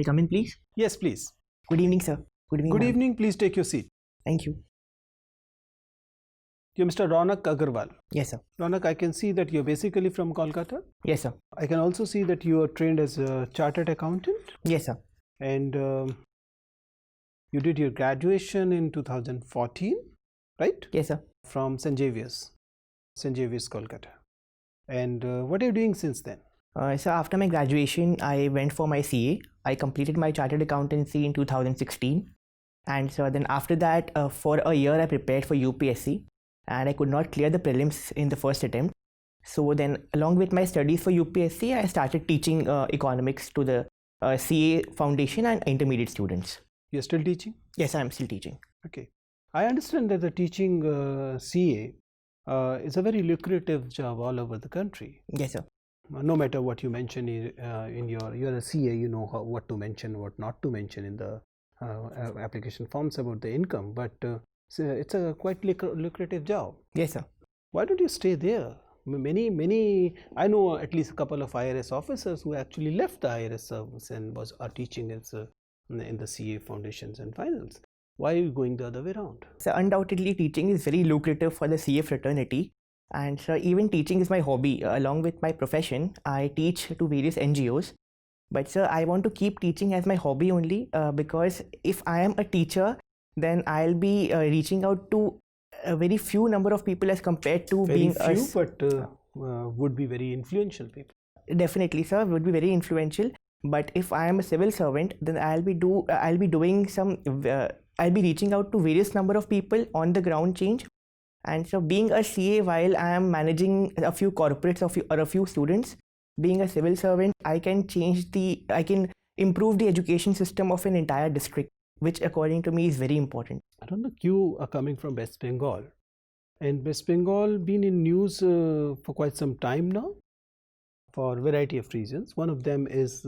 I come in, please? Yes, please. Good evening, sir. Good evening. Good evening. Please take your seat. Thank you. You're Mr. Raunak Agarwal. Yes, sir. Raunak, I can see that you're basically from Kolkata. Yes, sir. I can also see that you are trained as a chartered accountant. Yes, sir. And you did your graduation in 2014, right? Yes, sir. From St. Xavier's, Kolkata. And what are you doing since then? So after my graduation, I went for my CA. I completed my chartered accountancy in 2016. And so then after that, for a year, I prepared for UPSC. And I could not clear the prelims in the first attempt. So then along with my studies for UPSC, I started teaching economics to the CA foundation and intermediate students. You're still teaching? Yes, I'm still teaching. Okay. I understand that the teaching CA is a very lucrative job all over the country. Yes, sir. No matter what you mention you're a CA, you know what to mention, what not to mention in the application forms about the income, but it's a quite lucrative job. Yes, sir. Why don't you stay there? Many, I know at least a couple of IRS officers who actually left the IRS service and are teaching as in the CA foundations and finals. Why are you going the other way around? So undoubtedly, teaching is very lucrative for the CA fraternity. And so even teaching is my hobby. Along with my profession, I teach to various NGOs. But sir, I want to keep teaching as my hobby only because if I am a teacher, then I'll be reaching out to a very few number of people as compared to very being few, but would be very influential people. Definitely, sir, would be very influential. But if I am a civil servant, then I'll be reaching out to various number of people on the ground change. And so being a CA, while I am managing a few corporates or a few students, being a civil servant, I can improve the education system of an entire district, which according to me is very important. I don't know, you are coming from West Bengal, and West Bengal been in news for quite some time now for a variety of reasons. One of them is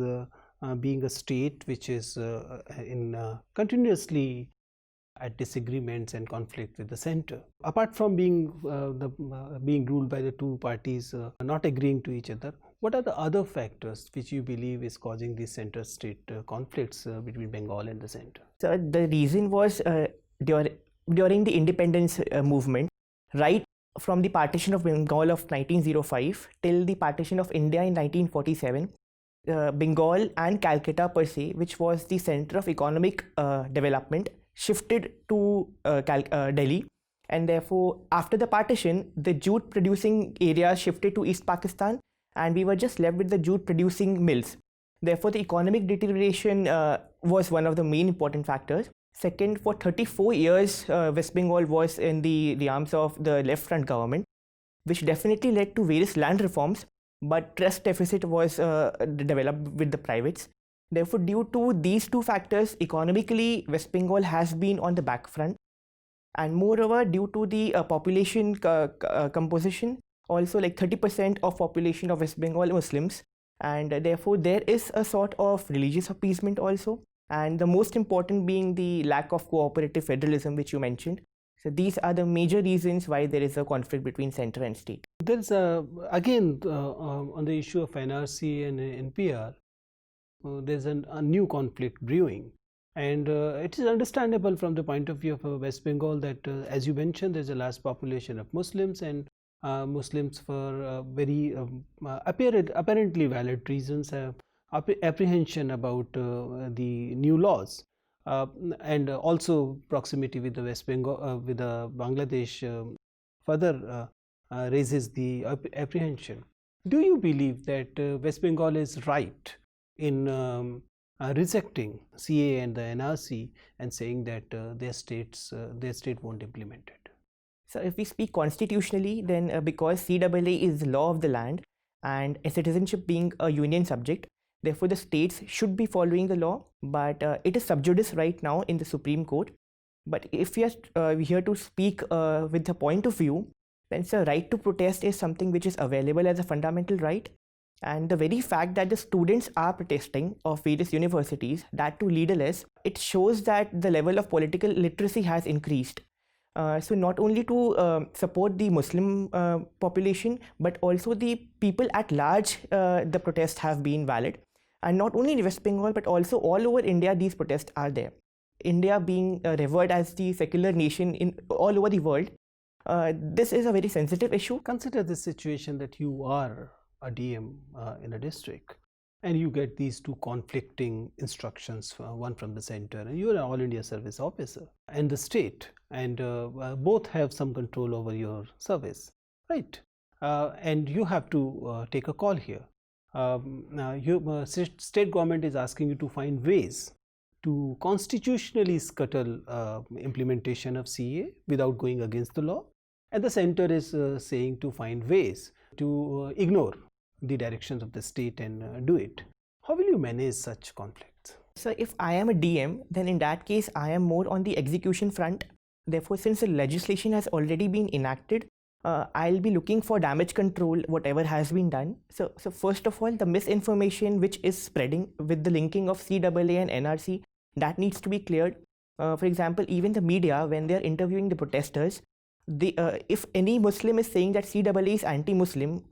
being a state which is continuously at disagreements and conflict with the center. Apart from being ruled by the two parties not agreeing to each other, what are the other factors which you believe is causing these center-state conflicts between Bengal and the center? So the reason was during the independence movement, right from the partition of Bengal of 1905 till the partition of India in 1947, Bengal and Calcutta per se, which was the center of economic development, shifted to Delhi, and therefore after the partition, the jute producing area shifted to East Pakistan, and we were just left with the jute producing mills. Therefore, the economic deterioration was one of the main important factors. Second, for 34 years, West Bengal was in the arms of the left front government, which definitely led to various land reforms, but trust deficit was developed with the privates. Therefore, due to these two factors, economically, West Bengal has been on the back front. And moreover, due to the population composition, also like 30% of population of West Bengal Muslims, and therefore there is a sort of religious appeasement also. And the most important being the lack of cooperative federalism, which you mentioned. So these are the major reasons why there is a conflict between center and state. There's again on the issue of NRC and NPR, there's a new conflict brewing, and it is understandable from the point of view of West Bengal that as you mentioned, there's a large population of Muslims, and Muslims for very apparently valid reasons have apprehension about the new laws, and also proximity with the West Bengal with the Bangladesh further raises the apprehension. Do you believe that West Bengal is right in rejecting CA and the NRC and saying that their state won't implement it? So if we speak constitutionally, then because CAA is the law of the land and citizenship being a union subject, therefore the states should be following the law, but it is sub judice right now in the Supreme Court. But if we are here to speak with the point of view, then the right to protest is something which is available as a fundamental right. And the very fact that the students are protesting of various universities, that too leaderless, it shows that the level of political literacy has increased. So not only to support the Muslim population, but also the people at large, the protests have been valid. And not only in West Bengal, but also all over India, these protests are there. India being revered as the secular nation in all over the world, this is a very sensitive issue. Consider the situation that you are a DM in a district and you get these two conflicting instructions, one from the center, and you are an All India service officer, and the state, and both have some control over your service, right? And you have to take a call here. State government is asking you to find ways to constitutionally scuttle implementation of CA without going against the law, and the center is saying to find ways to ignore the directions of the state and do it. How will you manage such conflicts? So if I am a DM, then in that case I am more on the execution front. Therefore, since the legislation has already been enacted, I'll be looking for damage control, whatever has been done. So first of all, the misinformation which is spreading with the linking of CAA and NRC, that needs to be cleared. For example, even the media, when they are interviewing the protesters, if any Muslim is saying that CAA is anti-Muslim,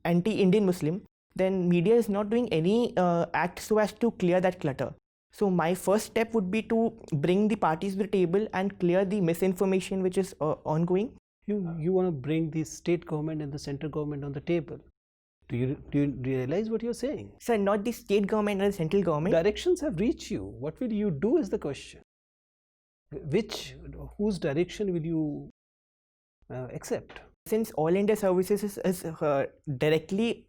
anti-Indian Muslim, then media is not doing any act so as to clear that clutter. So my first step would be to bring the parties to the table and clear the misinformation which is ongoing. You want to bring the state government and the central government on the table. Do you realize what you're saying? Sir, not the state government or the central government. Directions have reached you. What will you do is the question. Whose direction will you accept? Since All India Services is directly,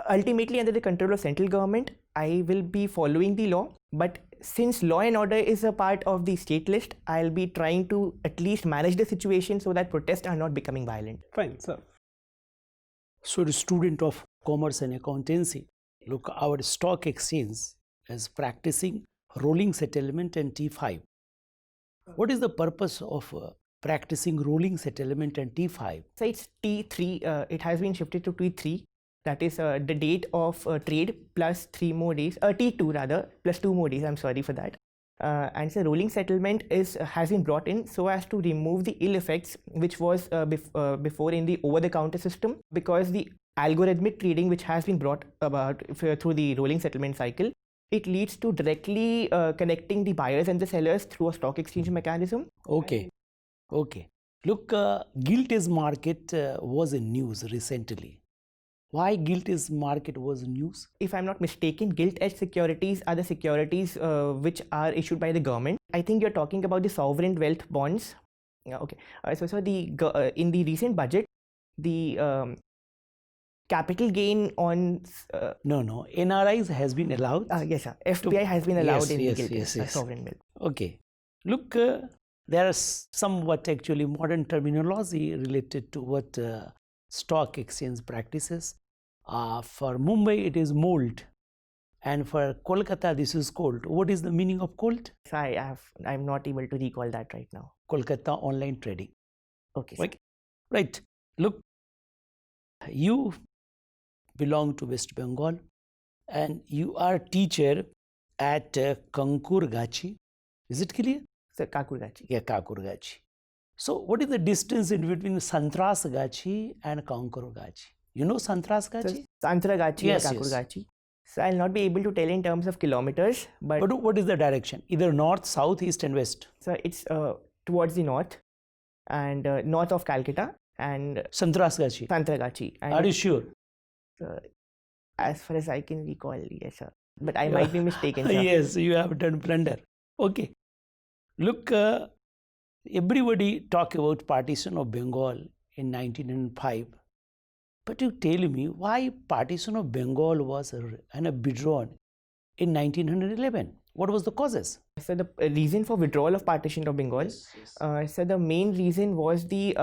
ultimately under the control of central government, I will be following the law. But since law and order is a part of the state list, I'll be trying to at least manage the situation so that protests are not becoming violent. Fine, sir. So the student of Commerce and Accountancy, look, our stock exchange is practicing rolling settlement and T5. What is the purpose of practicing rolling settlement and T5? So it's T3, it has been shifted to T3. That is the date of trade plus 3 more days, T2 rather, plus 2 more days, I'm sorry for that. And so rolling settlement has been brought in so as to remove the ill effects which was before in the over-the-counter system, because the algorithmic trading which has been brought about through the rolling settlement cycle, it leads to directly connecting the buyers and the sellers through a stock exchange mechanism. Okay. Look, gilt-edge market was in news recently. Why gilt-edge market was in news? If I'm not mistaken, gilt-edge securities are the securities which are issued by the government. I think you're talking about the sovereign wealth bonds. Yeah, okay. So in the recent budget, the capital gain on No, NRIs has been allowed. Yes, sir. FPI has been allowed in yes. sovereign wealth. Okay. Look, there is somewhat actually modern terminology related to what stock exchange practices. For Mumbai, it is MOLT, and for Kolkata, this is COLT. What is the meaning of COLT? I'm not able to recall that right now. Kolkata Online Trading. Okay. Right. Look, you belong to West Bengal, and you are teacher at Kankurgachi. Is it clear? So Kakurgachi. Yeah, Kakurgachi. So what is the distance in between Santrasgachi and Kankurgachi? You know Santrasgachi? So Santragachi Yes, and Kakurgachi. So I'll not be able to tell in terms of kilometers, but what is the direction? Either north, south, east and west? So it's towards the north and north of Calcutta and Santragachi. And Are you sure? As far as I can recall, yes, sir. But I might be mistaken, sir. Yes, you have done blunder. Okay. Look, everybody talk about partition of Bengal in 1905. But you tell me why partition of Bengal was withdrawn in 1911? What was the causes? So the reason for withdrawal of partition of Bengal, so the main reason was the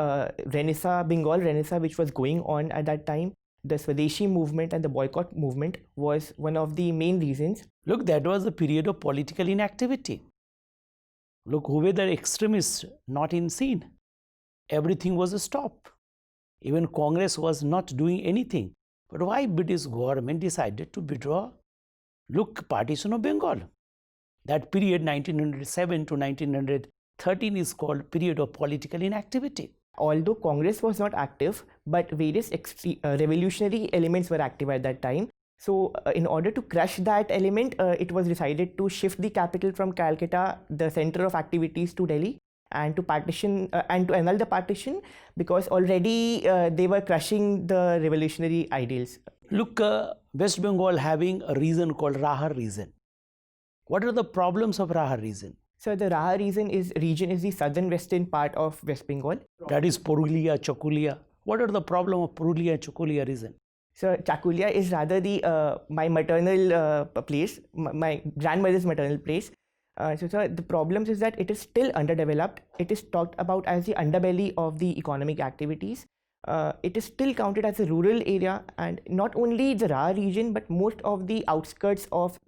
Bengal Renaissance which was going on at that time. The Swadeshi movement and the boycott movement was one of the main reasons. Look, that was a period of political inactivity. Look, who were the extremists not in scene? Everything was a stop. Even Congress was not doing anything. But why British government decided to withdraw? Look, partition of Bengal. That period 1907 to 1913 is called period of political inactivity. Although Congress was not active, but various revolutionary elements were active at that time. So in order to crush that element, it was decided to shift the capital from Calcutta, the center of activities, to Delhi, and to partition and to annul the partition, because already they were crushing the revolutionary ideals. Look, West Bengal having a region called Rahar region. What are the problems of Rahar region? So the Raha region is the southern western part of West Bengal. That is Purulia, Chakulia. What are the problem of Purulia and Chakulia region? So Chakulia is rather the my maternal place, my grandmother's maternal place. So the problems is that it is still underdeveloped. It is talked about as the underbelly of the economic activities. It is still counted as a rural area, and not only the Raha region, but most of the outskirts of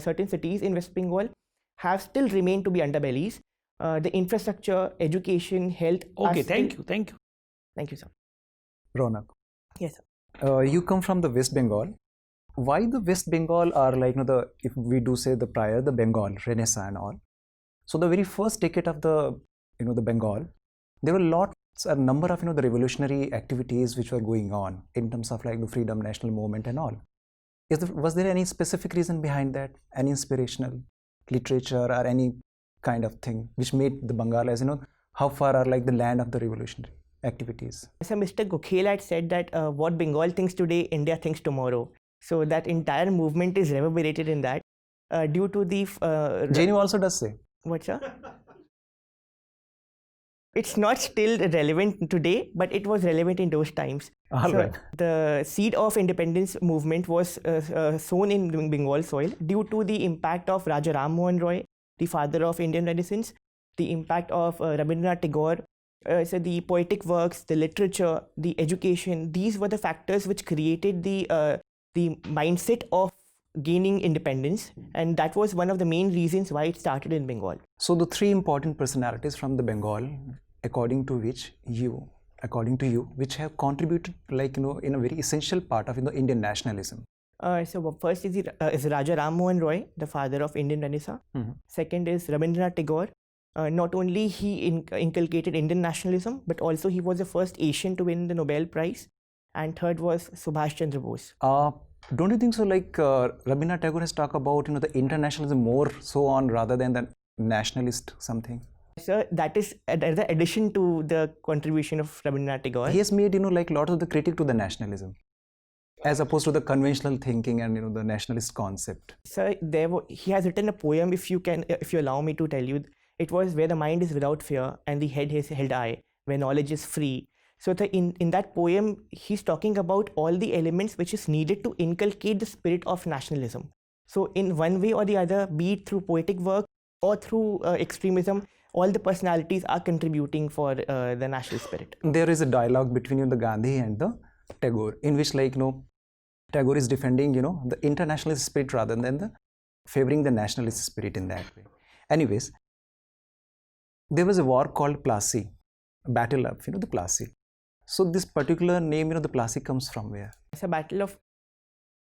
certain cities in West Bengal have still remained to be underbellies. The infrastructure, education, health. Okay, thank you. Thank you, sir. Raunak, Yes, sir. you come from the West Bengal. Why the West Bengal are like, if we do say the Bengal, Renaissance and all. So the very first decade of the Bengal, there were a number of, the revolutionary activities which were going on in terms of like the freedom, national movement and all. Was there any specific reason behind that? Any inspirational literature or any kind of thing which made the Bengal as, how far are like the land of the revolutionary activities? So Mr. Gokhale had said that what Bengal thinks today, India thinks tomorrow. So that entire movement is reverberated in that due to the... JNU also does say. What, sir? It's not still relevant today, but it was relevant in those times. All right. The seed of independence movement was sown in Bengal soil due to the impact of Raja Ram Mohan Roy, the father of Indian Renaissance, the impact of Rabindranath Tagore. So the poetic works, the literature, the education, these were the factors which created the mindset of gaining independence, and that was one of the main reasons why it started in Bengal. So the three important personalities from the Bengal, according to you, which have contributed in a very essential part of Indian nationalism. So first is Raja Ram Mohan Roy, the father of Indian Renaissance. Mm-hmm. Second is Rabindranath Tagore. Not only he inculcated Indian nationalism, but also he was the first Asian to win the Nobel Prize. And third was Subhash Chandra Bose. Don't you think so? Like Rabindranath Tagore has talked about the internationalism more so on rather than the nationalist something. So that is the addition to the contribution of Rabindranath Tagore. He has made like lot of the critique to the nationalism, as opposed to the conventional thinking and the nationalist concept. So he has written a poem. If you allow me to tell you, it was where the mind is without fear and the head is held high, where knowledge is free. So in that poem, he's talking about all the elements which is needed to inculcate the spirit of nationalism. So in one way or the other, be it through poetic work or through extremism, all the personalities are contributing for the national spirit. There is a dialogue between the Gandhi and the Tagore, in which Tagore is defending the internationalist spirit rather than favoring the nationalist spirit in that way. Anyways, there was a war called Plassey, Battle of the Plassey. So this particular name, the Plassey, comes from where? It's a battle of...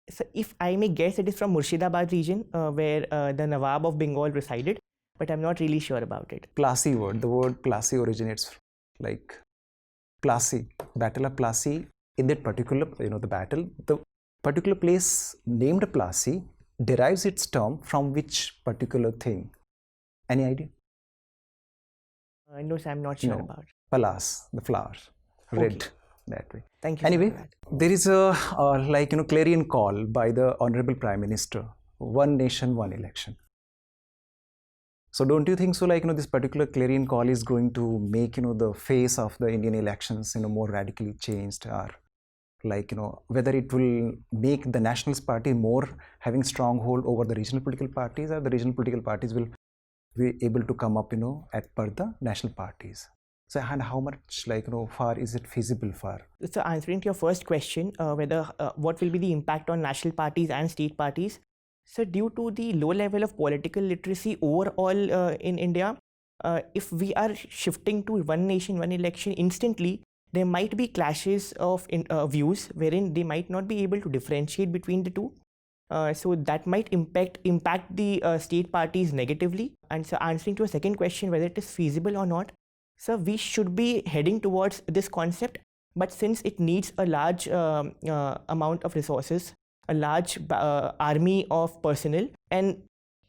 So if I may guess, it is from Murshidabad region where the Nawab of Bengal resided, but I'm not really sure about it. Plassey word, the word Plassey originates from, like Plassey, Battle of Plassey. In that particular, the battle, the particular place named Plassey derives its term from which particular thing? Any idea? No, sir, I'm not sure about it. Palas, the flower, red, Okay. That way. Thank you. Anyway, sir, for that. there is a clarion call by the Honorable Prime Minister, one nation, one election. So don't you think so, this particular clarion call is going to make, the face of the Indian elections, more radically changed, or whether it will make the Nationalist Party more having stronghold over the regional political parties, or the regional political parties will be able to come up, at per the national parties. So, and how much, far is it feasible for? So answering to your first question, whether what will be the impact on national parties and state parties. So due to the low level of political literacy overall in India, if we are shifting to one nation, one election instantly, there might be clashes of views wherein they might not be able to differentiate between the two. So that might impact the state parties negatively. And so answering to a second question, whether it is feasible or not, so we should be heading towards this concept, but since it needs a large amount of resources, a large army of personnel, and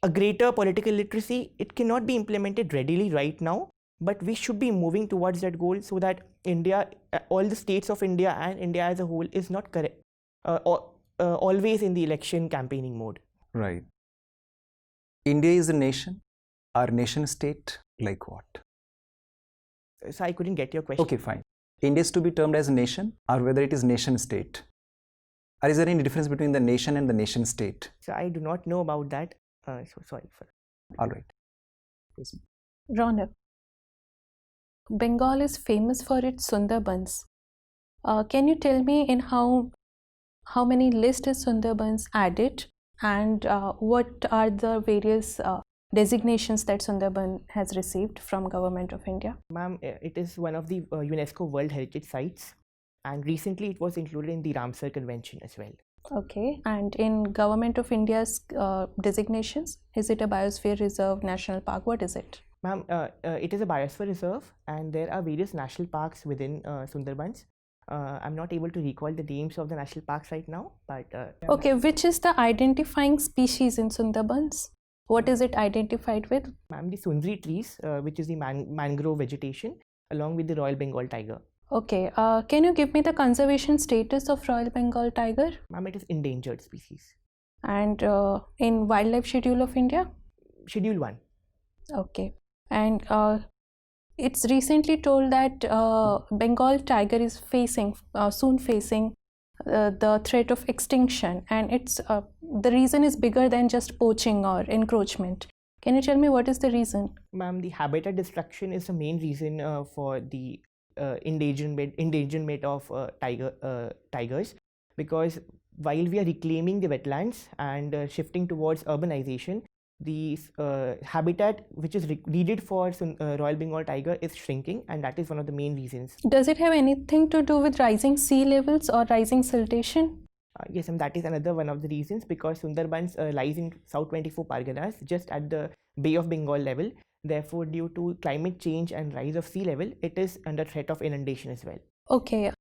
a greater political literacy. It cannot be implemented readily right now, but we should be moving towards that goal so that India, all the states of India and India as a whole is not correct, always in the election campaigning mode. Right. India is a nation. Our nation state, like what? So I couldn't get your question. Okay, fine. India is to be termed as a nation, or whether it is nation state? Or is there any difference between the nation and the nation state? So I do not know about that. So sorry for that. All right. Yes. Raunak, Bengal is famous for its Sundarbans. Can you tell me in how many list is Sundarbans added, and what are the various designations that Sundarban has received from Government of India? Ma'am, it is one of the UNESCO World Heritage Sites, and recently it was included in the Ramsar Convention as well. Okay, and in Government of India's designations, is it a biosphere reserve, national park? What is it? Ma'am, it is a biosphere reserve, and there are various national parks within Sundarbans. I'm not able to recall the names of the national parks right now, but Okay, which is the identifying species in Sundarbans? What is it identified with? Ma'am, the Sundri trees, which is the mangrove vegetation, along with the Royal Bengal tiger. Okay, can you give me the conservation status of Royal Bengal tiger? Ma'am, it is endangered species. And in Wildlife Schedule of India? Schedule 1. Okay, and it's recently told that Bengal tiger is soon facing the threat of extinction, and it's the reason is bigger than just poaching or encroachment. Can you tell me what is the reason? Ma'am, the habitat destruction is the main reason for the endangerment of tigers, because while we are reclaiming the wetlands and shifting towards urbanization, the habitat which is needed for Royal Bengal tiger is shrinking, and that is one of the main reasons. Does it have anything to do with rising sea levels or rising siltation? Yes, and that is another one of the reasons, because Sundarbans lies in South 24 Parganas, just at the Bay of Bengal level. Therefore, due to climate change and rise of sea level, it is under threat of inundation as well. Okay.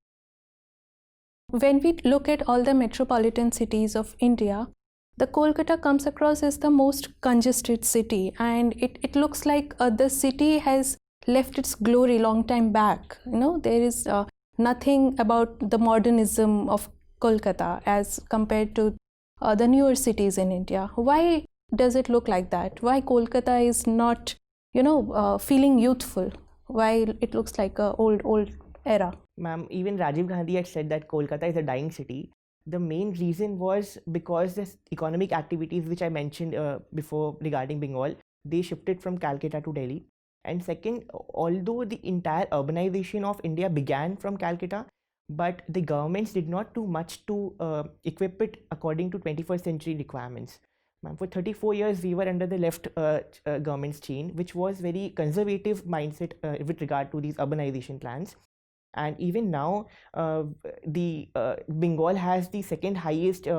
When we look at all the metropolitan cities of India, the Kolkata comes across as the most congested city, and it looks like the city has left its glory long time back. You know, there is nothing about the modernism of Kolkata as compared to the newer cities in India. Why does it look like that? Why Kolkata is not, feeling youthful, while it looks like a old era? Ma'am, even Rajiv Gandhi had said that Kolkata is a dying city. The main reason was because the economic activities which I mentioned before regarding Bengal, they shifted from Calcutta to Delhi. And second, although the entire urbanization of India began from Calcutta, but the governments did not do much to equip it according to 21st century requirements. For 34 years, we were under the left government's chain, which was very conservative mindset with regard to these urbanization plans. And even now, the Bengal has the second highest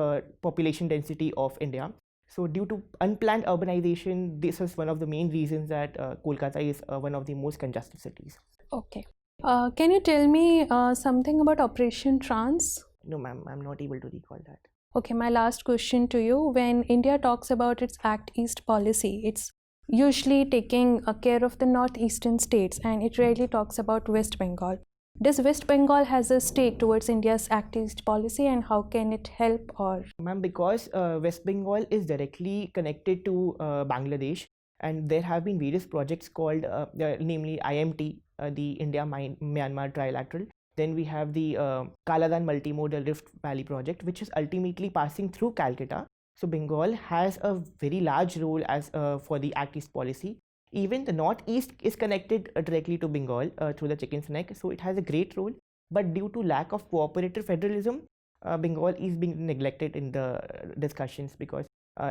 population density of India. So due to unplanned urbanization, this is one of the main reasons that Kolkata is one of the most congested cities. Okay. Can you tell me something about Operation Trans? No, ma'am, I'm not able to recall that. Okay, my last question to you. When India talks about its Act East policy, it's usually taking care of the northeastern states, and it rarely talks about West Bengal. Does West Bengal has a stake towards India's Act East policy, and how can it help? Or ma'am, because West Bengal is directly connected to Bangladesh, and there have been various projects called namely IMT, the India-Myanmar Trilateral. Then we have the Kaladan Multimodal Rift Valley project, which is ultimately passing through Calcutta. So Bengal has a very large role as for the Act East policy. Even the northeast is connected directly to Bengal through the Chicken's Neck, so it has a great role. But due to lack of cooperative federalism, Bengal is being neglected in the discussions, because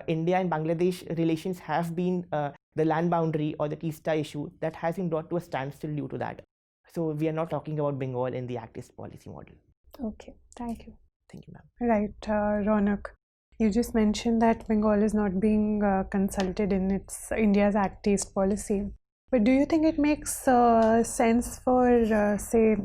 India and Bangladesh relations have been the land boundary or the Teesta issue that has been brought to a standstill due to that. So we are not talking about Bengal in the Act East policy model. okay, thank you. Thank you, ma'am. Right, Raunak. You just mentioned that Bengal is not being consulted in its India's Act East policy. But do you think it makes sense for, say,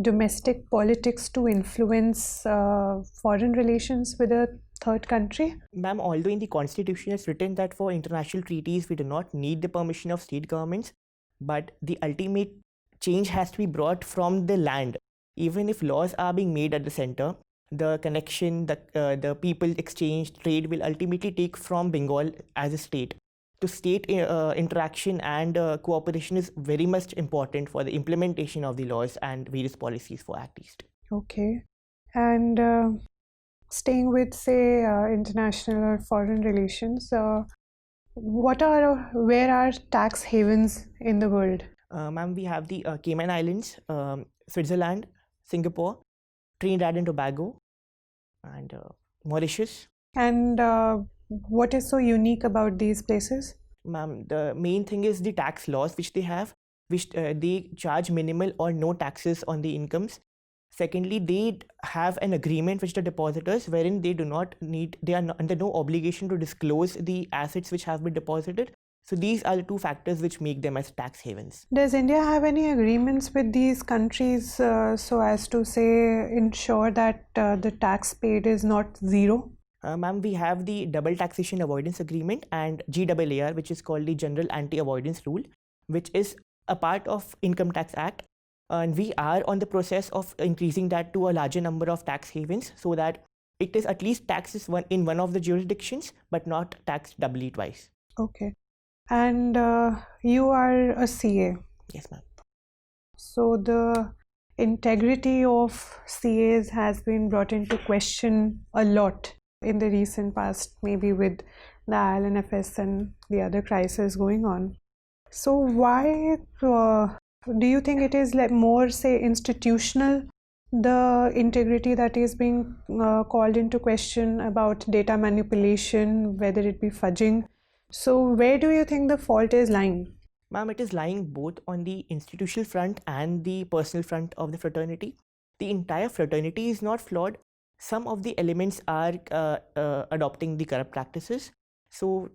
domestic politics to influence foreign relations with a third country? Ma'am, although in the constitution it's written that for international treaties we do not need the permission of state governments, but the ultimate change has to be brought from the land. Even if laws are being made at the center, the connection, the people exchange, trade will ultimately take from Bengal as a state. To state interaction and cooperation is very much important for the implementation of the laws and various policies for Act East. Okay. And staying with, say, international or foreign relations, where are tax havens in the world? Ma'am, we have the Cayman Islands, Switzerland, Singapore, Trinidad and Tobago, and Mauritius. And what is so unique about these places? Ma'am, the main thing is the tax laws which they have, which they charge minimal or no taxes on the incomes. Secondly, they have an agreement with the depositors wherein they are under no obligation to disclose the assets which have been deposited. So these are the two factors which make them as tax havens. Does India have any agreements with these countries so as to say ensure that the tax paid is not zero? Ma'am, we have the Double Taxation Avoidance Agreement and GAAR, which is called the General Anti-Avoidance Rule, which is a part of Income Tax Act. And we are on the process of increasing that to a larger number of tax havens so that it is at least taxed in one of the jurisdictions, but not taxed doubly twice. Okay. And you are a CA. Yes, ma'am. So the integrity of CAs has been brought into question a lot in the recent past, maybe with the IL&FS and the other crises going on. So why do you think it is like more, say, institutional, the integrity that is being called into question about data manipulation, whether it be fudging? So where do you think the fault is lying? Ma'am, it is lying both on the institutional front and the personal front of the fraternity. The entire fraternity is not flawed. Some of the elements are adopting the corrupt practices. So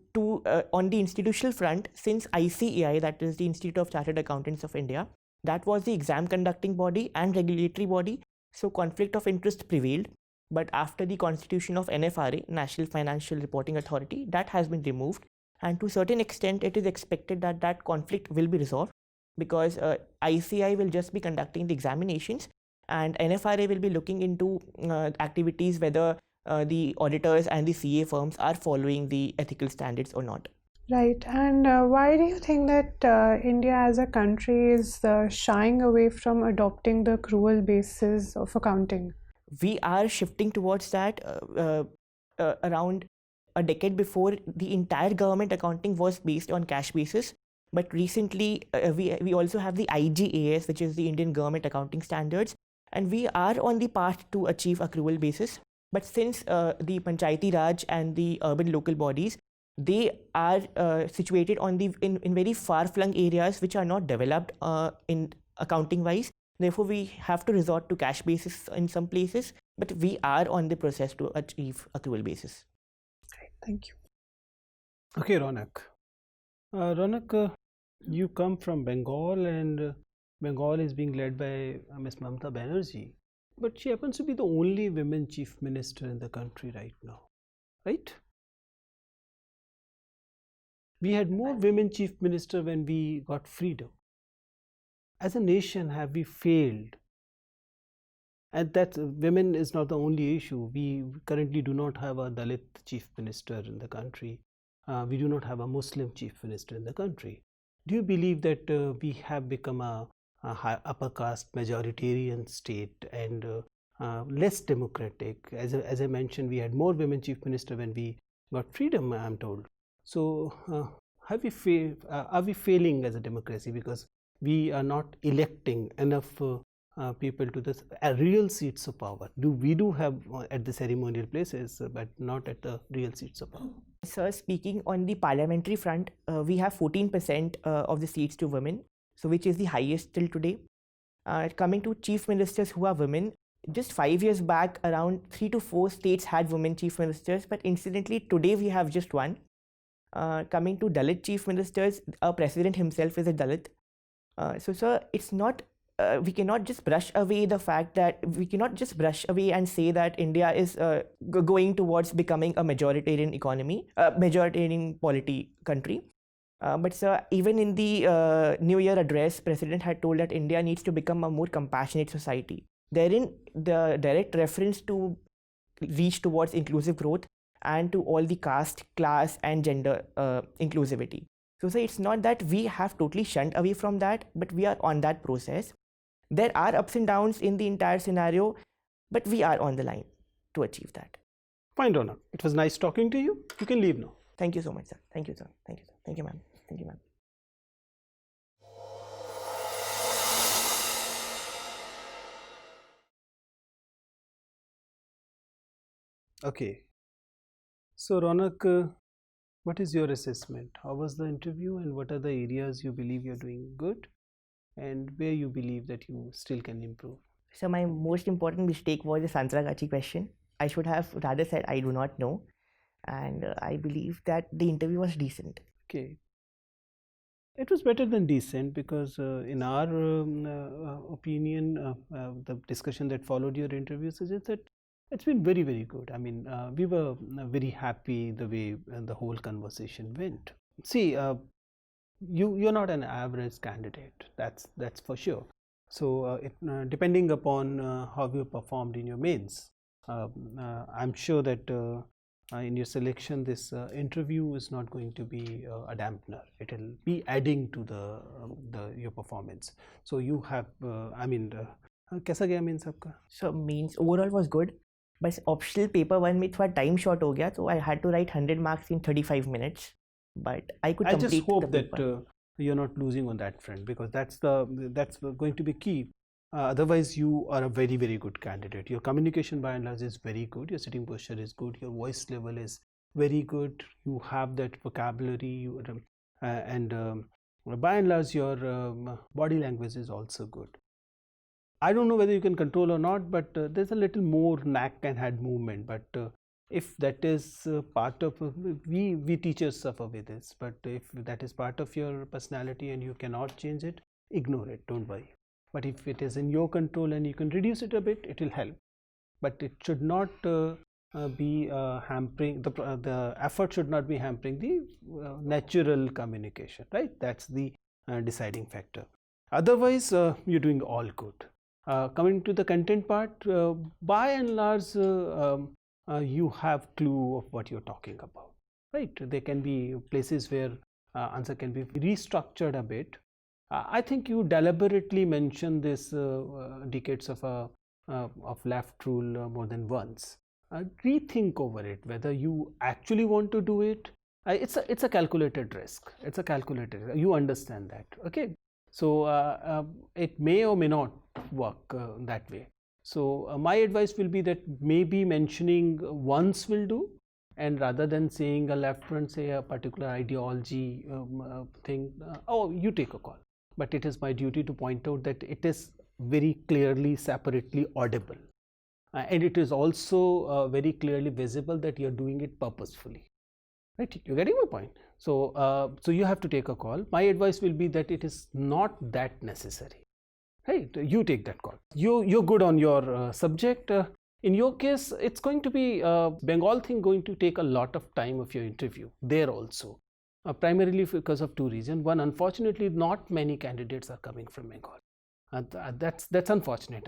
on the institutional front, since ICAI, that is the Institute of Chartered Accountants of India, that was the exam conducting body and regulatory body, so conflict of interest prevailed. But after the constitution of NFRA, National Financial Reporting Authority, that has been removed. And to a certain extent, it is expected that that conflict will be resolved because ICAI will just be conducting the examinations and NFRA will be looking into activities whether the auditors and the CA firms are following the ethical standards or not. Right. And why do you think that India as a country is shying away from adopting the accrual basis of accounting? We are shifting towards that. Around a decade before, the entire government accounting was based on cash basis. But recently, we also have the IGAS, which is the Indian Government Accounting Standards, and we are on the path to achieve accrual basis. But since the Panchayati Raj and the urban local bodies, they are situated in very far-flung areas which are not developed in accounting-wise. Therefore, we have to resort to cash basis in some places, but we are on the process to achieve accrual basis. Great, thank you. Okay, Raunak. Raunak, you come from Bengal, and Bengal is being led by Ms. Mamata Banerjee, but she happens to be the only women chief minister in the country right now, right? We had more women chief minister when we got freedom. As a nation, have we failed? And that women is not the only issue. We currently do not have a Dalit chief minister in the country. We do not have a Muslim chief minister in the country. Do you believe that we have become a upper caste majoritarian state and less democratic? As I mentioned, we had more women chief minister when we got freedom, I am told. So are we failing as a democracy because we are not electing enough people to the real seats of power? We do have at the ceremonial places, but not at the real seats of power. Sir, speaking on the parliamentary front, we have 14% of the seats to women, so which is the highest till today. Coming to chief ministers who are women, just 5 years back, around 3 to 4 states had women chief ministers, but incidentally today we have just one. Coming to Dalit chief ministers, our president himself is a Dalit. So, sir, it's not we cannot just brush away the fact that we cannot just brush away and say that India is going towards becoming a majoritarian economy, majoritarian polity country. But sir, even in the New Year address, President had told that India needs to become a more compassionate society. Therein, the direct reference to reach towards inclusive growth and to all the caste, class, and gender inclusivity. So, sir, it's not that we have totally shunned away from that, but we are on that process. There are ups and downs in the entire scenario, but we are on the line to achieve that. Fine, Raunak. It was nice talking to you. You can leave now. Thank you so much, sir. Thank you, sir. Thank you, sir. Thank you, ma'am. Thank you, ma'am. Okay. So, Raunak, what is your assessment? How was the interview, and what are the areas you believe you're doing good, and where you believe that you still can improve? So my most important mistake was the Santragachi question. I should have rather said I do not know, and I believe that the interview was decent. Okay. It was better than decent because in our opinion, the discussion that followed your interview suggests that it's been very, very good. I mean, we were very happy the way the whole conversation went. See, you're not an average candidate. That's for sure. So, depending upon how you performed in your mains, I'm sure that in your selection, this interview is not going to be a dampener. It will be adding to your performance. So you have, कैसा गया means आपका? So means overall was good, but optional paper one में थोड़ा time short हो गया, so I had to write 100 marks in 35 minutes. But I could. I complete just hope the that you're not losing on that front, because that's going to be key. Otherwise, you are a very, very good candidate. Your communication by and large is very good. Your sitting posture is good. Your voice level is very good. You have that vocabulary, and by and large, your body language is also good. I don't know whether you can control or not, but there's a little more neck and head movement. But if that is part of we teachers suffer with this, but if that is part of your personality and you cannot change it, ignore it. Don't worry. But if it is in your control and you can reduce it a bit, it will help. But it should not be hampering, the effort should not be hampering the natural communication, right? That's the deciding factor. Otherwise, you're doing all good. Coming to the content part, by and large, you have clue of what you're talking about, right? There can be places where answer can be restructured a bit. I think you deliberately mentioned this decades of left rule more than once. Rethink over it whether you actually want to do it. It's a calculated risk. It's a calculated. You understand that, okay? So it may or may not work that way. So my advice will be that maybe mentioning once will do, and rather than saying a left front, say a particular ideology thing. Oh, you take a call. But it is my duty to point out that it is very clearly, separately audible. And it is also very clearly visible that you are doing it purposefully. Right? You're getting my point. So, so you have to take a call. My advice will be that it is not that necessary. Right? You take that call. You're good on your subject. In your case, it's going to be Bengal thing going to take a lot of time of your interview there also. Primarily because of two reasons. One, unfortunately, not many candidates are coming from Bengal. That's unfortunate.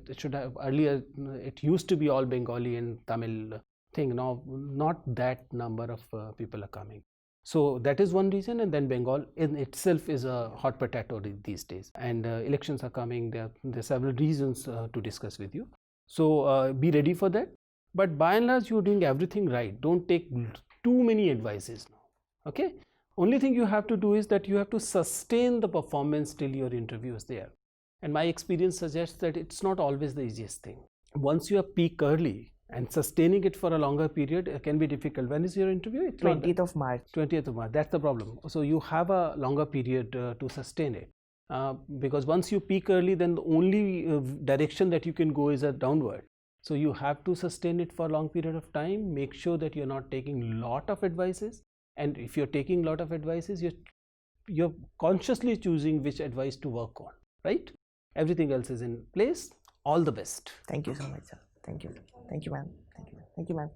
It should have earlier. It used to be all Bengali and Tamil thing. Now, not that number of people are coming. So that is one reason. And then Bengal in itself is a hot potato these days. And elections are coming. There are several reasons to discuss with you. So be ready for that. But by and large, you're doing everything right. Don't take too many advices now. Okay, only thing you have to do is that you have to sustain the performance till your interview is there. And my experience suggests that it's not always the easiest thing. Once you have peak early and sustaining it for a longer period can be difficult. When is your interview? 20th of March. 20th of March, that's the problem. So you have a longer period to sustain it. Because once you peak early, then the only direction that you can go is a downward. So you have to sustain it for a long period of time. Make sure that you're not taking lot of advices. And if you're taking a lot of advices, you're consciously choosing which advice to work on, right? Everything else is in place. All the best. Thank you so much, sir. Thank you. Thank you, ma'am. Thank you. Thank you, ma'am.